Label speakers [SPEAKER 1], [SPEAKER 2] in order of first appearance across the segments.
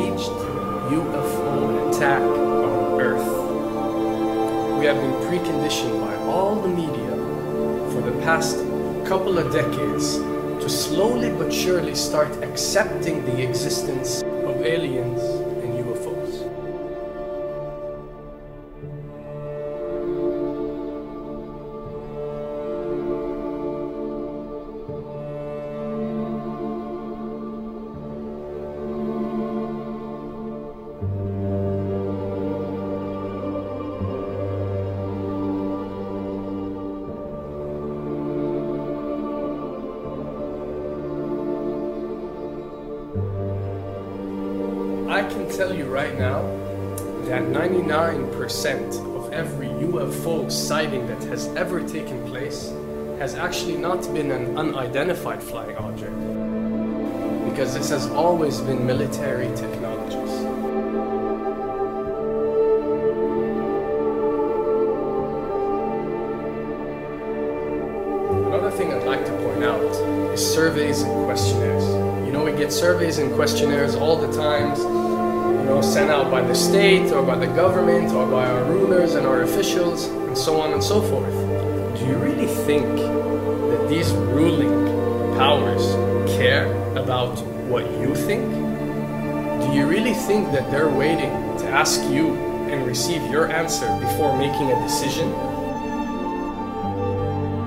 [SPEAKER 1] staged UFO attack on Earth. We have been preconditioned by all the media for the past couple of decades to slowly but surely start accepting the existence of aliens and UFOs. I can tell you right now that 99% of every UFO sighting that has ever taken place has actually not been an unidentified flying object, because this has always been military technologies. Another thing I'd like to point out is surveys and questionnaires. You know, we get surveys and questionnaires all the time, you know, sent out by the state or by the government or by our rulers and our officials and so on and so forth. Do you really think that these ruling powers care about what you think? Do you really think that they're waiting to ask you and receive your answer before making a decision?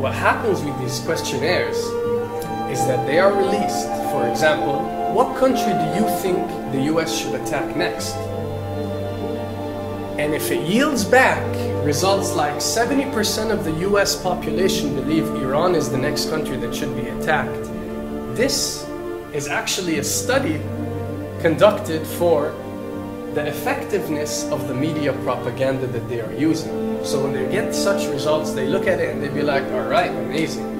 [SPEAKER 1] What happens with these questionnaires is that they are released. For example, what country do you think the US should attack next? And if it yields back results like 70% of the US population believe Iran is the next country that should be attacked, this is actually a study conducted for the effectiveness of the media propaganda that they are using. So when they get such results, they look at it and they be like, all right, amazing.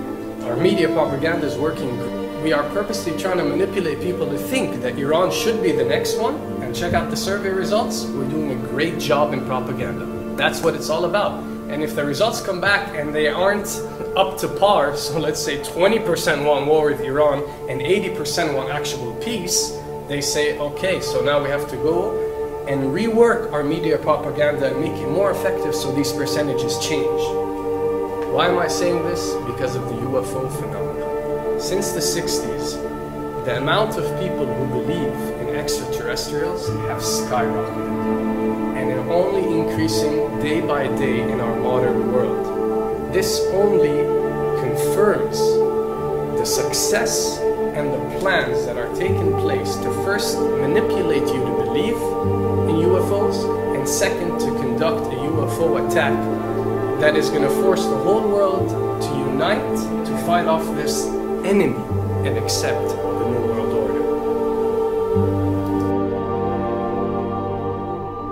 [SPEAKER 1] Our media propaganda is working. We are purposely trying to manipulate people to think that Iran should be the next one, and check out the survey results. We're doing a great job in propaganda. That's what it's all about. And if the results come back and they aren't up to par, so let's say 20% want war with Iran and 80% want actual peace, they say, okay, so now we have to go and rework our media propaganda and make it more effective so these percentages change. Why am I saying this? Because of the UFO phenomenon. Since the 60s, the amount of people who believe in extraterrestrials have skyrocketed, and are only increasing day by day in our modern world. This only confirms the success and the plans that are taking place to first manipulate you to believe in UFOs, and second, to conduct a UFO attack that is going to force the whole world to unite to fight off this enemy and accept the New World Order.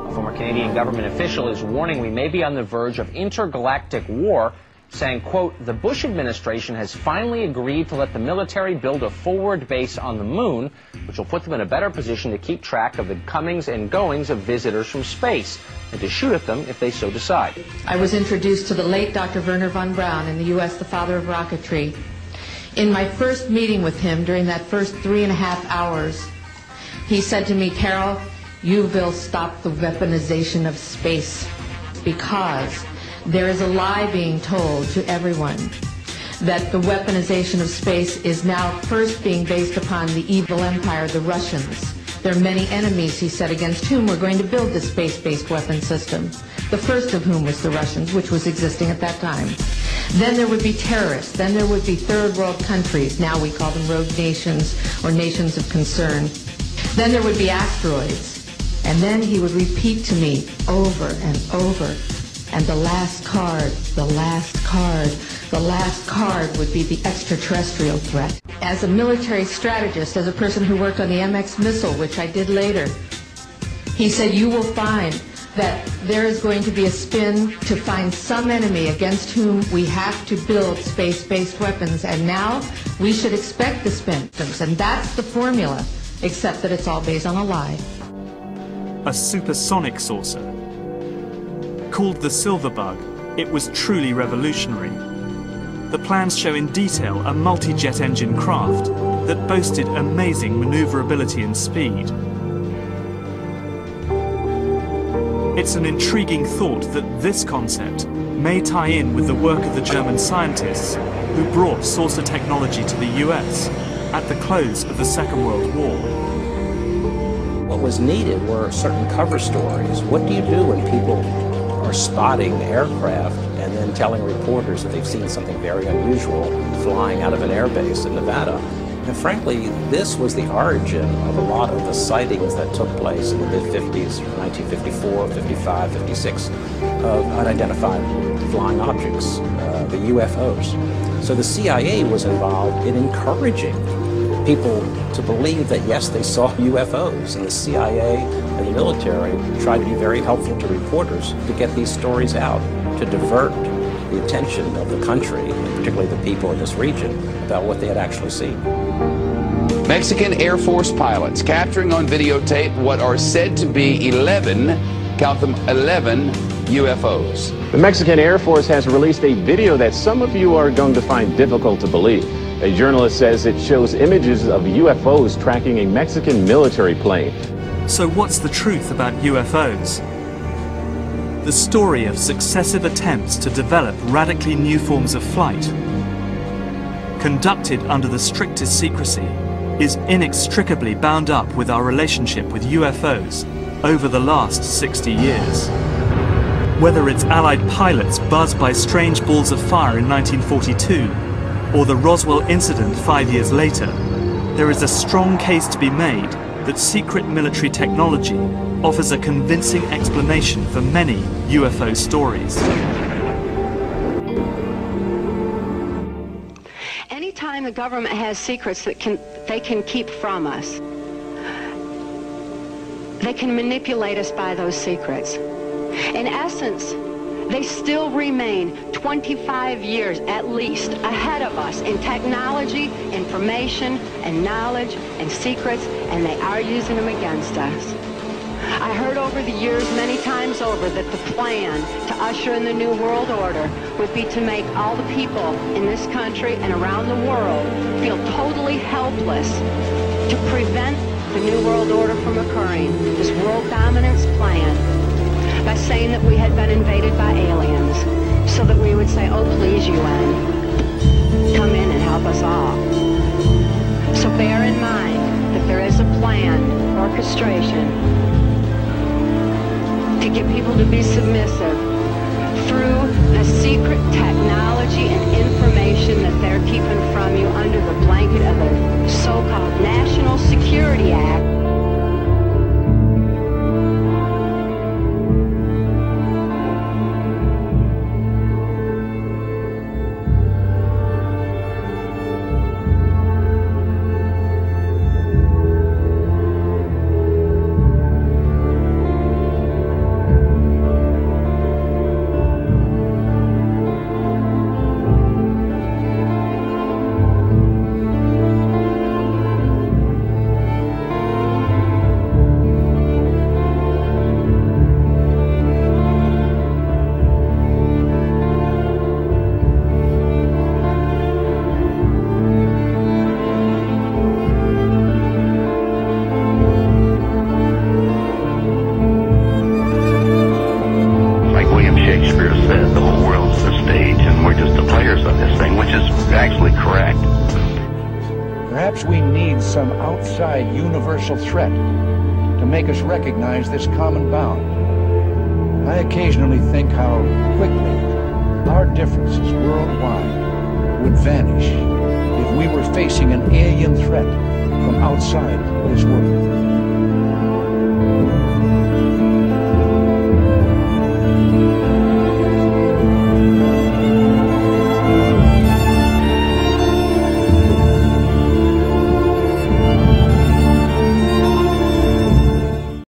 [SPEAKER 2] A former Canadian government official is warning we may be on the verge of intergalactic war, saying, quote, the Bush administration has finally agreed to let the military build a forward base on the moon, which will put them in a better position to keep track of the comings and goings of visitors from space, and to shoot at them if they so decide.
[SPEAKER 3] I was introduced to the late Dr. Wernher von Braun, in the U.S., the father of rocketry. In my first meeting with him, during that first 3.5 hours, he said to me, Carol, you will stop the weaponization of space, because there is a lie being told to everyone that the weaponization of space is now first being based upon the evil empire, the Russians. There are many enemies, he said, against whom we're going to build this space-based weapon system. The first of whom was the Russians, which was existing at that time. Then there would be terrorists. Then there would be third world countries. Now we call them rogue nations or nations of concern. Then there would be asteroids. And then he would repeat to me over and over. And the last card, the last card, the last card would be the extraterrestrial threat. As a military strategist, as a person who worked on the MX missile, which I did later, he said, you will find that there is going to be a spin to find some enemy against whom we have to build space-based weapons, and now we should expect the spin. And that's the formula, except that it's all based on a lie.
[SPEAKER 4] A supersonic saucer. Called the Silver Bug, it was truly revolutionary. The plans show in detail a multi-jet engine craft that boasted amazing maneuverability and speed. It's an intriguing thought that this concept may tie in with the work of the German scientists who brought saucer technology to the US at the close of the Second World War.
[SPEAKER 5] What was needed were certain cover stories. What do you do when people are spotting aircraft and then telling reporters that they've seen something very unusual flying out of an airbase in Nevada? And frankly, this was the origin of a lot of the sightings that took place in the mid-50s, 1954, 55, 56, of unidentified flying objects, the UFOs. So the CIA was involved in encouraging people to believe that, yes, they saw UFOs, and the CIA and the military tried to be very helpful to reporters to get these stories out, to divert the attention of the country, and particularly the people in this region, about what they had actually seen.
[SPEAKER 6] Mexican Air Force pilots capturing on videotape what are said to be 11, count them, 11 UFOs.
[SPEAKER 7] The Mexican Air Force has released a video that some of you are going to find difficult to believe. A journalist says it shows images of UFOs tracking a Mexican military plane.
[SPEAKER 4] So what's the truth about UFOs? The story of successive attempts to develop radically new forms of flight, conducted under the strictest secrecy, is inextricably bound up with our relationship with UFOs over the last 60 years. Whether it's Allied pilots buzzed by strange balls of fire in 1942, or the Roswell incident 5 years later, there is a strong case to be made that secret military technology offers a convincing explanation for many UFO stories.
[SPEAKER 8] Anytime the government has secrets that they can keep from us, they can manipulate us by those secrets. In essence, they still remain 25 years at least ahead of us in technology, information, and knowledge, and secrets, and they are using them against us. I heard over the years many times over that the plan to usher in the New World Order would be to make all the people in this country and around the world feel totally helpless to prevent the New World Order from occurring, this world dominance plan, by saying that we had been invaded by aliens, so that we would say, oh please UN, come in and help us all. So bear in mind that there is a planned orchestration to get people to be submissive through the secret technology and information that they're keeping from you under the blanket of the so-called National Security Act.
[SPEAKER 9] Universal threat to make us recognize this common bound. I occasionally think how quickly our differences worldwide would vanish if we were facing an alien threat from outside this world.